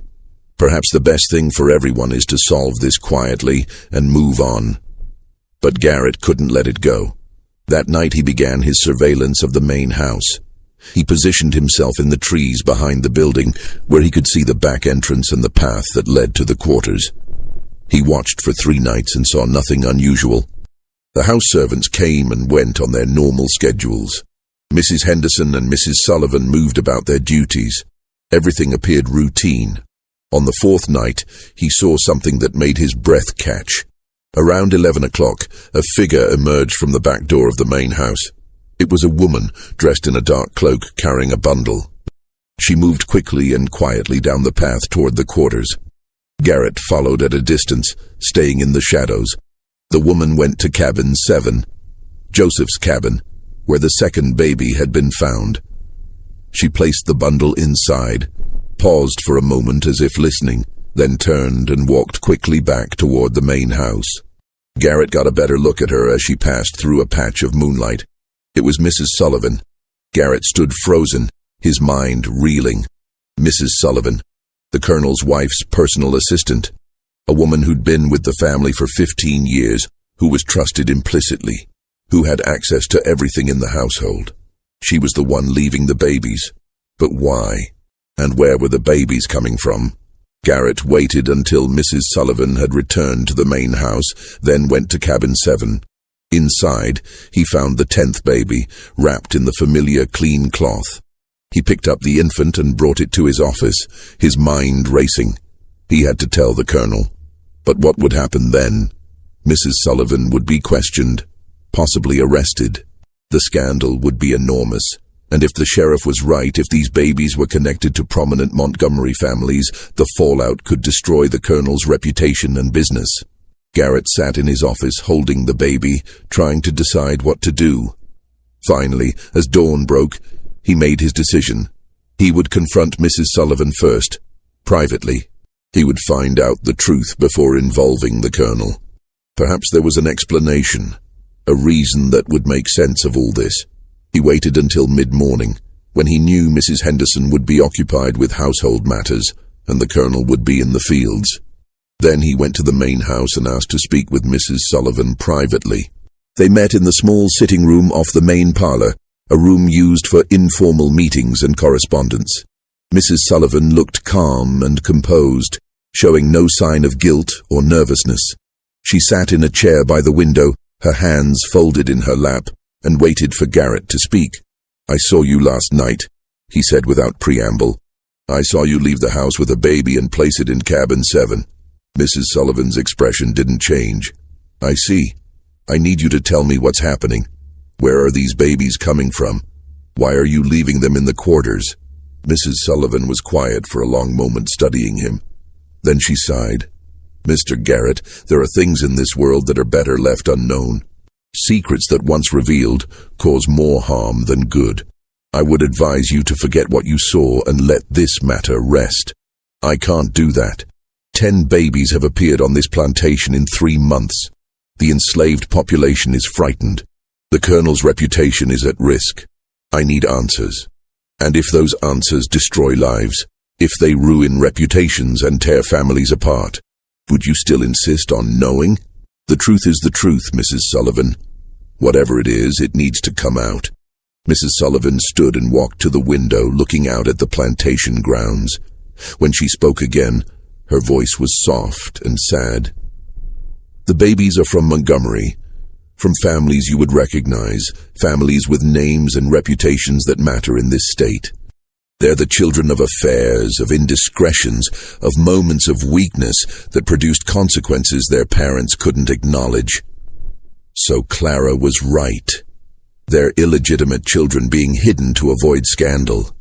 Speaker 1: Perhaps the best thing for everyone is to solve this quietly and move on." But Garrett couldn't let it go. That night he began his surveillance of the main house. He positioned himself in the trees behind the building, where he could see the back entrance and the path that led to the quarters. He watched for 3 nights and saw nothing unusual. The house servants came and went on their normal schedules. Mrs. Henderson and Mrs. Sullivan moved about their duties. Everything appeared routine. On the 4th night, he saw something that made his breath catch. Around 11 o'clock, a figure emerged from the back door of the main house. It was a woman, dressed in a dark cloak, carrying a bundle. She moved quickly and quietly down the path toward the quarters. Garrett followed at a distance, staying in the shadows. The woman went to cabin 7, Joseph's cabin, where the second baby had been found. She placed the bundle inside, paused for a moment as if listening, then turned and walked quickly back toward the main house. Garrett got a better look at her as she passed through a patch of moonlight. It was Mrs. Sullivan. Garrett stood frozen, his mind reeling. Mrs. Sullivan, the colonel's wife's personal assistant, a woman who'd been with the family for 15 years, who was trusted implicitly, who had access to everything in the household. She was the one leaving the babies. But why? And where were the babies coming from? Garrett waited until Mrs. Sullivan had returned to the main house, then went to cabin 7. Inside, he found the 10th baby, wrapped in the familiar clean cloth. He picked up the infant and brought it to his office, his mind racing. He had to tell the colonel. But what would happen then? Mrs. Sullivan would be questioned, possibly arrested. The scandal would be enormous. And if the sheriff was right, if these babies were connected to prominent Montgomery families, the fallout could destroy the colonel's reputation and business. Garrett sat in his office holding the baby, trying to decide what to do. Finally, as dawn broke, he made his decision. He would confront Mrs. Sullivan first, privately. He would find out the truth before involving the colonel. Perhaps there was an explanation, a reason that would make sense of all this. He waited until mid-morning, when he knew Mrs. Henderson would be occupied with household matters, and the colonel would be in the fields. Then he went to the main house and asked to speak with Mrs. Sullivan privately. They met in the small sitting room off the main parlor, a room used for informal meetings and correspondence. Mrs. Sullivan looked calm and composed, showing no sign of guilt or nervousness. She sat in a chair by the window, her hands folded in her lap, and waited for Garrett to speak. "I saw you last night," he said without preamble. "I saw you leave the house with a baby and place it in cabin 7. Mrs. Sullivan's expression didn't change. "I see. I need you to tell me what's happening. Where are these babies coming from? Why are you leaving them in the quarters?" Mrs. Sullivan was quiet for a long moment, studying him. Then she sighed. "Mr. Garrett, there are things in this world that are better left unknown. Secrets that once revealed cause more harm than good. I would advise you to forget what you saw and let this matter rest." "I can't do that. 10 babies have appeared on this plantation in 3 months. The enslaved population is frightened. The Colonel's reputation is at risk. I need answers. And if those answers destroy lives, if they ruin reputations and tear families apart, would you still insist on knowing? The truth is the truth, Mrs. Sullivan. Whatever it is, it needs to come out." Mrs. Sullivan stood and walked to the window, looking out at the plantation grounds. When she spoke again, her voice was soft and sad. "The babies are from Montgomery, from families you would recognize, families with names and reputations that matter in this state. They're the children of affairs, of indiscretions, of moments of weakness that produced consequences their parents couldn't acknowledge." So Clara was right. They're illegitimate children being hidden to avoid scandal.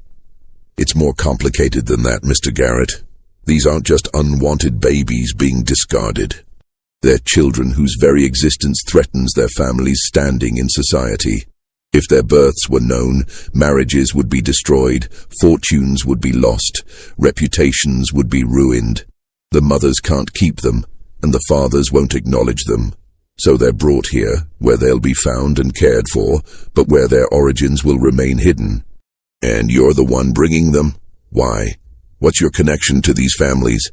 Speaker 1: It's more complicated than that, Mr. Garrett. These aren't just unwanted babies being discarded. They're children whose very existence threatens their family's standing in society. If their births were known, marriages would be destroyed, fortunes would be lost, reputations would be ruined. The mothers can't keep them, and the fathers won't acknowledge them. So they're brought here, where they'll be found and cared for, but where their origins will remain hidden. And you're the one bringing them? Why? What's your connection to these families?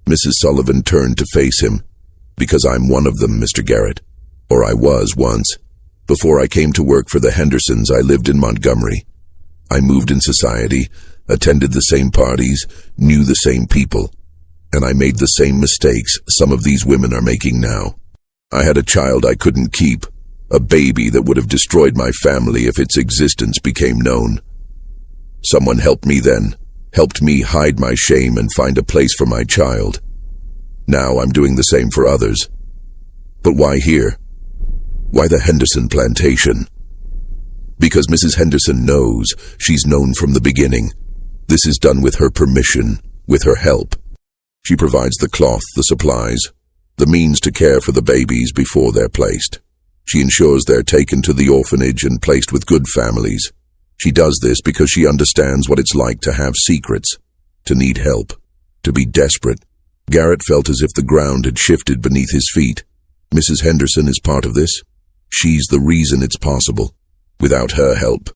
Speaker 1: Mrs. Sullivan turned to face him. "Because I'm one of them, Mr. Garrett. Or I was once. Before I came to work for the Hendersons, I lived in Montgomery. I moved in society, attended the same parties, knew the same people. And I made the same mistakes some of these women are making now. I had a child I couldn't keep, a baby that would have destroyed my family if its existence became known. Someone helped me then, helped me hide my shame and find a place for my child. Now I'm doing the same for others. But why here? Why the Henderson plantation? Because Mrs. Henderson knows, she's known from the beginning. This is done with her permission, with her help. She provides the cloth, the supplies, the means to care for the babies before they're placed. She ensures they're taken to the orphanage and placed with good families. She does this because she understands what it's like to have secrets, to need help, to be desperate. Garrett felt as if the ground had shifted beneath his feet. Mrs. Henderson is part of this. She's the reason it's possible. Without her help,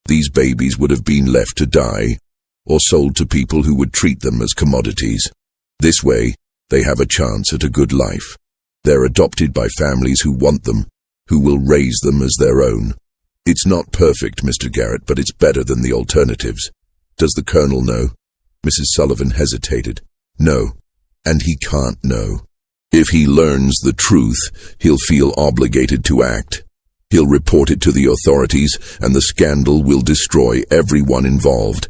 Speaker 1: these babies would have been left to die or sold to people who would treat them as commodities. This way, they have a chance at a good life. They're adopted by families who want them, who will raise them as their own. It's not perfect, Mr. Garrett, but it's better than the alternatives. Does the Colonel know? Mrs. Sullivan hesitated. No, and he can't know. If he learns the truth, he'll feel obligated to act. He'll report it to the authorities, and the scandal will destroy everyone involved.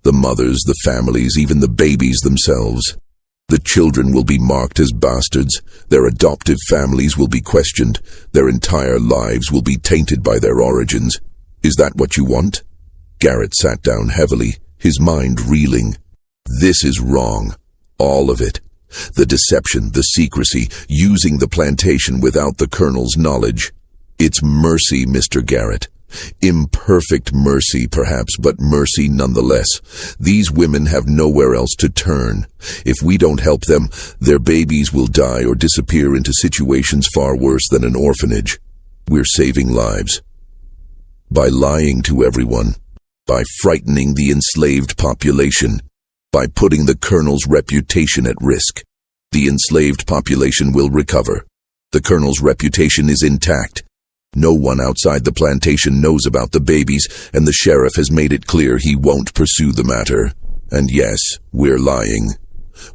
Speaker 1: The mothers, the families, even the babies themselves. The children will be marked as bastards, their adoptive families will be questioned, their entire lives will be tainted by their origins. Is that what you want? Garrett sat down heavily, his mind reeling. This is wrong. All of it. The deception, the secrecy, using the plantation without the Colonel's knowledge. It's mercy, Mr. Garrett. Imperfect mercy, perhaps, but mercy nonetheless. These women have nowhere else to turn. If we don't help them, their babies will die or disappear into situations far worse than an orphanage. We're saving lives. By lying to everyone, by frightening the enslaved population, by putting the Colonel's reputation at risk. The enslaved population will recover. The Colonel's reputation is intact. No one outside the plantation knows about the babies, and the sheriff has made it clear he won't pursue the matter. And yes, we're lying.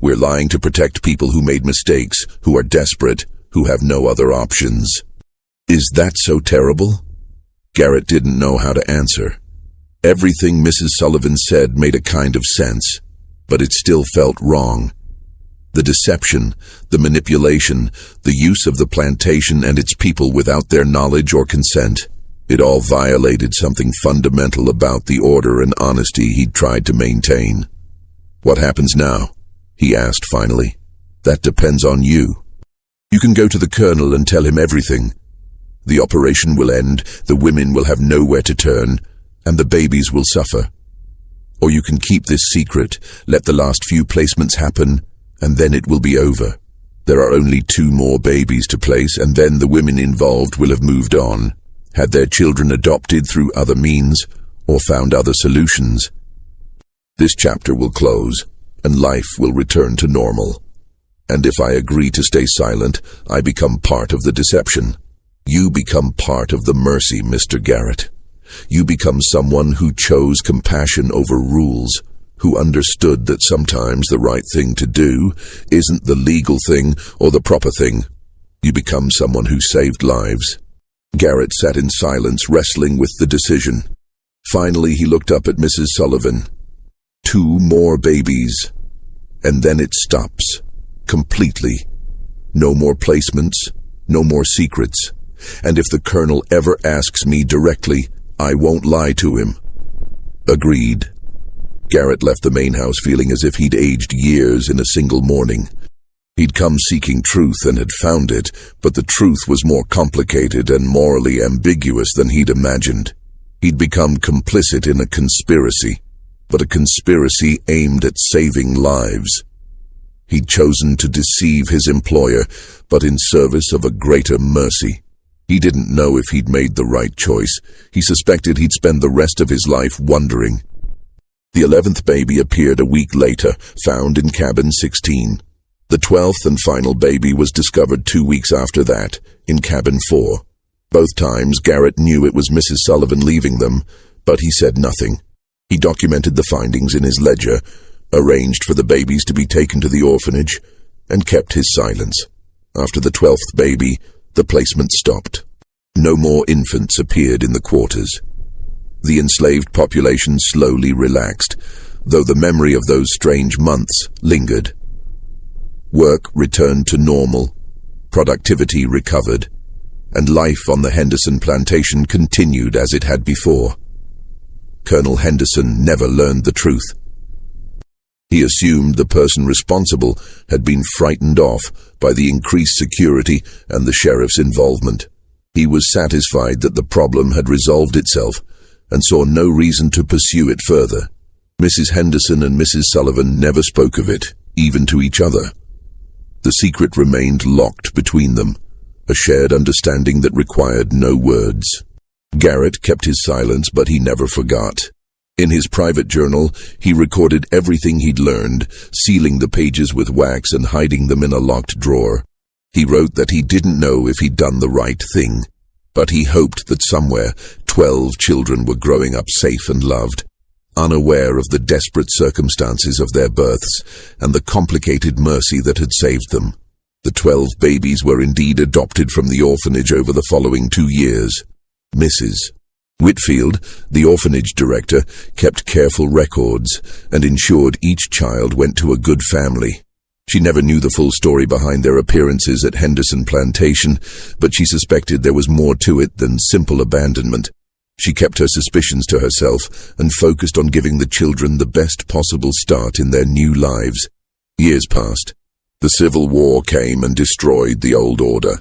Speaker 1: We're lying to protect people who made mistakes, who are desperate, who have no other options. Is that so terrible? Garrett didn't know how to answer. Everything Mrs. Sullivan said made a kind of sense, but it still felt wrong. The deception, the manipulation, the use of the plantation and its people without their knowledge or consent, it all violated something fundamental about the order and honesty he'd tried to maintain. What happens now? He asked finally. That depends on you. You can go to the Colonel and tell him everything. The operation will end, the women will have nowhere to turn, and the babies will suffer. Or you can keep this secret, let the last few placements happen, and then it will be over. There are only 2 more babies to place, and then the women involved will have moved on, had their children adopted through other means, or found other solutions. This chapter will close, and life will return to normal. And if I agree to stay silent, I become part of the deception. You become part of the mercy, Mr. Garrett. You become someone who chose compassion over rules, who understood that sometimes the right thing to do isn't the legal thing or the proper thing. You become someone who saved lives. Garrett sat in silence, wrestling with the decision. Finally, he looked up at Mrs. Sullivan. 2 more babies. And then it stops. Completely. No more placements, no more secrets. And if the Colonel ever asks me directly, I won't lie to him. Agreed. Garrett left the main house feeling as if he'd aged years in a single morning. He'd come seeking truth and had found it, but the truth was more complicated and morally ambiguous than he'd imagined. He'd become complicit in a conspiracy, but a conspiracy aimed at saving lives. He'd chosen to deceive his employer, but in service of a greater mercy. He didn't know if he'd made the right choice. He suspected he'd spend the rest of his life wondering. The 11th baby appeared a week later, found in cabin 16. The 12th and final baby was discovered 2 weeks after that, in cabin 4. Both times, Garrett knew it was Mrs. Sullivan leaving them, but he said nothing. He documented the findings in his ledger, arranged for the babies to be taken to the orphanage, and kept his silence. After the 12th baby, the placement stopped. No more infants appeared in the quarters. The enslaved population slowly relaxed, though the memory of those strange months lingered. Work returned to normal, productivity recovered, and life on the Henderson plantation continued as it had before. Colonel Henderson never learned the truth. He assumed the person responsible had been frightened off by the increased security and the sheriff's involvement. He was satisfied that the problem had resolved itself and saw no reason to pursue it further. Mrs. Henderson and Mrs. Sullivan never spoke of it, even to each other. The secret remained locked between them, a shared understanding that required no words. Garrett kept his silence, but he never forgot. In his private journal, he recorded everything he'd learned, sealing the pages with wax and hiding them in a locked drawer. He wrote that he didn't know if he'd done the right thing, but he hoped that somewhere 12 children were growing up safe and loved, unaware of the desperate circumstances of their births and the complicated mercy that had saved them. The 12 babies were indeed adopted from the orphanage over the following 2 years. Mrs. Whitfield, the orphanage director, kept careful records and ensured each child went to a good family. She never knew the full story behind their appearances at Henderson Plantation, but she suspected there was more to it than simple abandonment. She kept her suspicions to herself and focused on giving the children the best possible start in their new lives. Years passed. The Civil War came and destroyed the old order.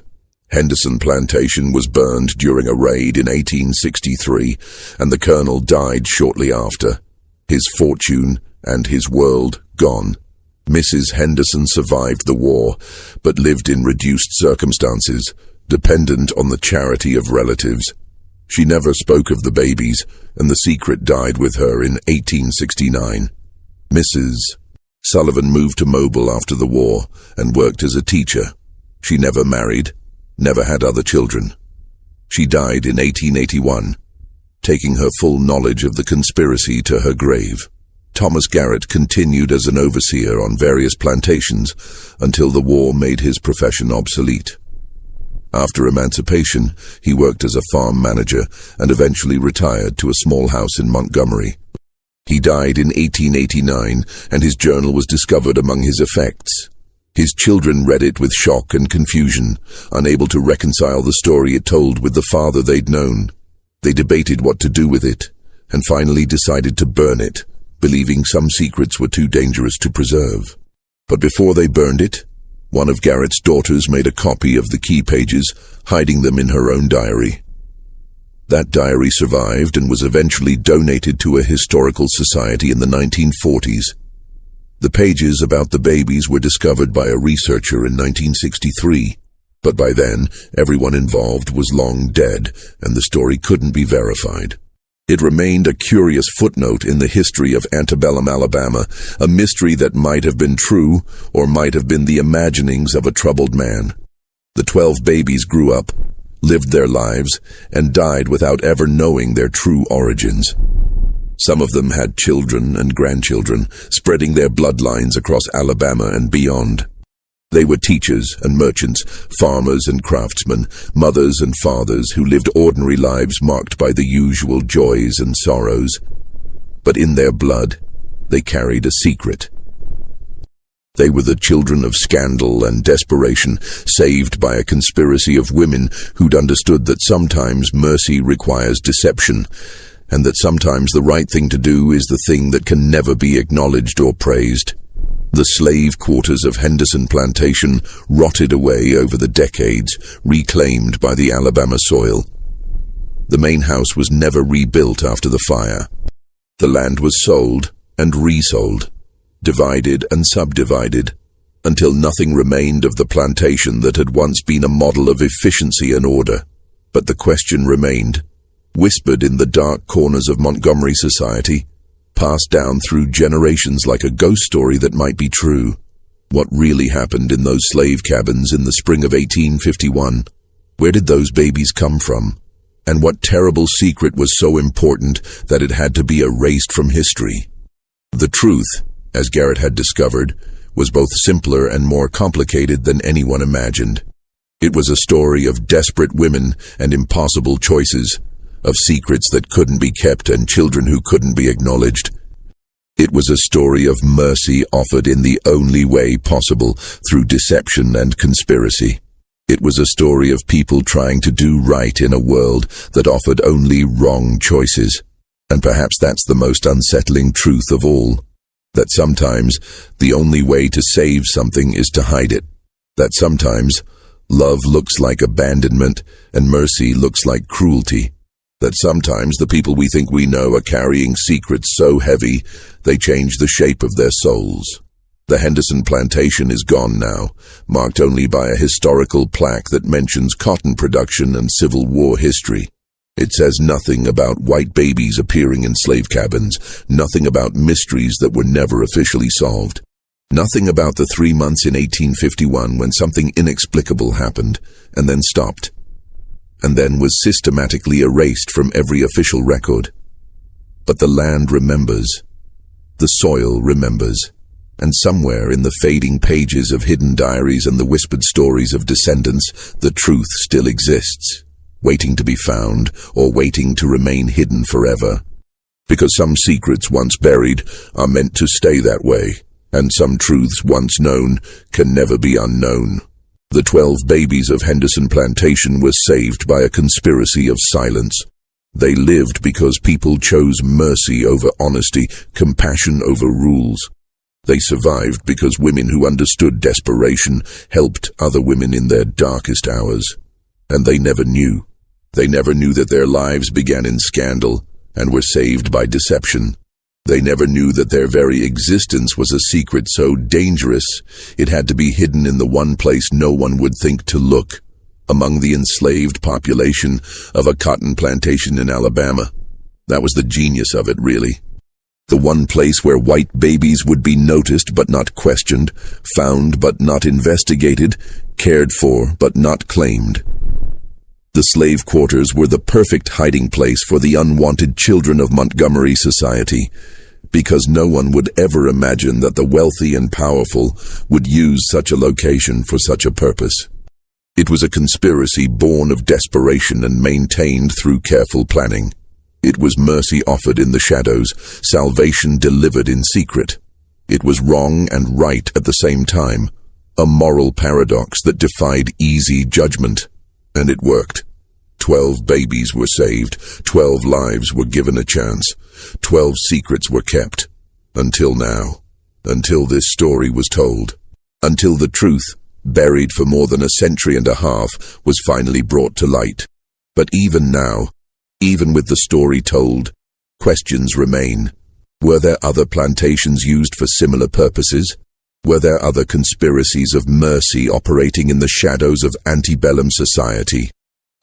Speaker 1: Henderson Plantation was burned during a raid in 1863, and the colonel died shortly after. His fortune and his world gone. Mrs. Henderson survived the war, but lived in reduced circumstances, dependent on the charity of relatives. She never spoke of the babies, and the secret died with her in 1869. Mrs. Sullivan moved to Mobile after the war and worked as a teacher. She never married, never had other children. She died in 1881, taking her full knowledge of the conspiracy to her grave. Thomas Garrett continued as an overseer on various plantations until the war made his profession obsolete. After emancipation, he worked as a farm manager and eventually retired to a small house in Montgomery. He died in 1889, and his journal was discovered among his effects. His children read it with shock and confusion, unable to reconcile the story it told with the father they'd known. They debated what to do with it, and finally decided to burn it, believing some secrets were too dangerous to preserve. But before they burned it, one of Garrett's daughters made a copy of the key pages, hiding them in her own diary. That diary survived and was eventually donated to a historical society in the 1940s. The pages about the babies were discovered by a researcher in 1963, but by then, everyone involved was long dead, and the story couldn't be verified. It remained a curious footnote in the history of antebellum Alabama, a mystery that might have been true or might have been the imaginings of a troubled man. The 12 babies grew up, lived their lives, and died without ever knowing their true origins. Some of them had children and grandchildren, spreading their bloodlines across Alabama and beyond. They were teachers and merchants, farmers and craftsmen, mothers and fathers who lived ordinary lives marked by the usual joys and sorrows. But in their blood, they carried a secret. They were the children of scandal and desperation, saved by a conspiracy of women who'd understood that sometimes mercy requires deception, and that sometimes the right thing to do is the thing that can never be acknowledged or praised. The slave quarters of Henderson Plantation rotted away over the decades, reclaimed by the Alabama soil. The main house was never rebuilt after the fire. The land was sold and resold, divided and subdivided, until nothing remained of the plantation that had once been a model of efficiency and order. But the question remained, whispered in the dark corners of Montgomery society, passed down through generations like a ghost story that might be true. What really happened in those slave cabins in the spring of 1851? Where did those babies come from? And what terrible secret was so important that it had to be erased from history? The truth, as Garrett had discovered, was both simpler and more complicated than anyone imagined. It was a story of desperate women and impossible choices, of secrets that couldn't be kept and children who couldn't be acknowledged. It was a story of mercy offered in the only way possible, through deception and conspiracy. It was a story of people trying to do right in a world that offered only wrong choices. And perhaps that's the most unsettling truth of all, that sometimes the only way to save something is to hide it. That sometimes love looks like abandonment and mercy looks like cruelty. That sometimes the people we think we know are carrying secrets so heavy they change the shape of their souls. The Henderson Plantation is gone now, marked only by a historical plaque that mentions cotton production and Civil War history. It says nothing about white babies appearing in slave cabins, nothing about mysteries that were never officially solved, nothing about the 3 months in 1851 when something inexplicable happened and then stopped, and then was systematically erased from every official record. But the land remembers. The soil remembers. And somewhere in the fading pages of hidden diaries and the whispered stories of descendants, the truth still exists, waiting to be found or waiting to remain hidden forever. Because some secrets once buried are meant to stay that way, and some truths once known can never be unknown. The 12 babies of Henderson Plantation were saved by a conspiracy of silence. They lived because people chose mercy over honesty, compassion over rules. They survived because women who understood desperation helped other women in their darkest hours. And they never knew. They never knew that their lives began in scandal and were saved by deception. They never knew that their very existence was a secret so dangerous it had to be hidden in the one place no one would think to look, among the enslaved population of a cotton plantation in Alabama. That was the genius of it, really. The one place where white babies would be noticed but not questioned, found but not investigated, cared for but not claimed. The slave quarters were the perfect hiding place for the unwanted children of Montgomery society, because no one would ever imagine that the wealthy and powerful would use such a location for such a purpose. It was a conspiracy born of desperation and maintained through careful planning. It was mercy offered in the shadows, salvation delivered in secret. It was wrong and right at the same time, a moral paradox that defied easy judgment. And it worked. 12 babies were saved, 12 lives were given a chance, 12 secrets were kept. Until now. Until this story was told. Until the truth, buried for more than a century and a half, was finally brought to light. But even now, even with the story told, questions remain. Were there other plantations used for similar purposes? Were there other conspiracies of mercy operating in the shadows of antebellum society?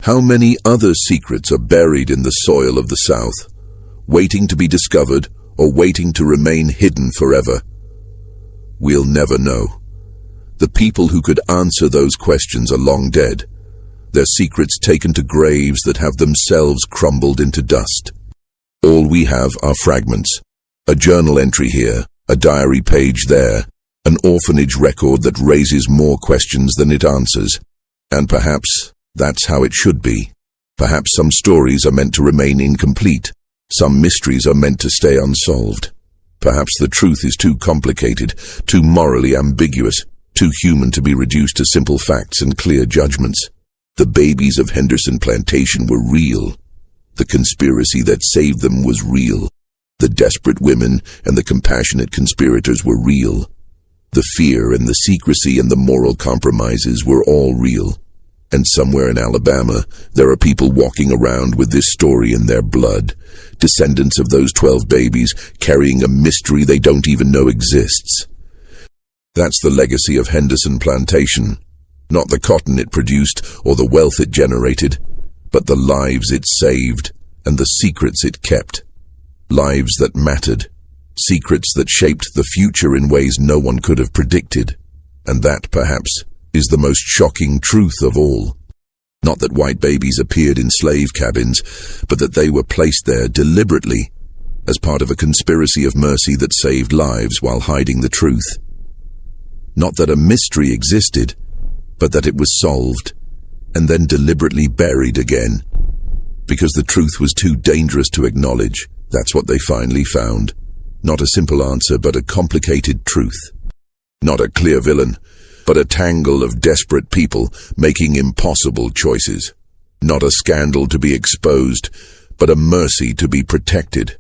Speaker 1: How many other secrets are buried in the soil of the South, waiting to be discovered or waiting to remain hidden forever? We'll never know. The people who could answer those questions are long dead, their secrets taken to graves that have themselves crumbled into dust. All we have are fragments, a journal entry here, a diary page there, an orphanage record that raises more questions than it answers. And perhaps that's how it should be. Perhaps some stories are meant to remain incomplete. Some mysteries are meant to stay unsolved. Perhaps the truth is too complicated, too morally ambiguous, too human to be reduced to simple facts and clear judgments. The babies of Henderson Plantation were real. The conspiracy that saved them was real. The desperate women and the compassionate conspirators were real. The fear and the secrecy and the moral compromises were all real. And somewhere in Alabama, there are people walking around with this story in their blood, descendants of those 12 babies carrying a mystery they don't even know exists. That's the legacy of Henderson Plantation. Not the cotton it produced or the wealth it generated, but the lives it saved and the secrets it kept. Lives that mattered, secrets that shaped the future in ways no one could have predicted. And that, perhaps, is the most shocking truth of all. Not that white babies appeared in slave cabins, but that they were placed there deliberately as part of a conspiracy of mercy that saved lives while hiding the truth. Not that a mystery existed, but that it was solved and then deliberately buried again. Because the truth was too dangerous to acknowledge, that's what they finally found. Not a simple answer, but a complicated truth. Not a clear villain, but a tangle of desperate people making impossible choices. Not a scandal to be exposed, but a mercy to be protected.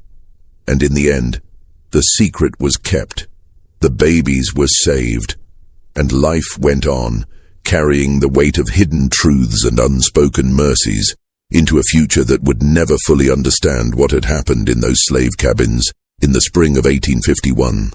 Speaker 1: And in the end, the secret was kept. The babies were saved, and life went on, carrying the weight of hidden truths and unspoken mercies into a future that would never fully understand what had happened in those slave cabins in the spring of 1851.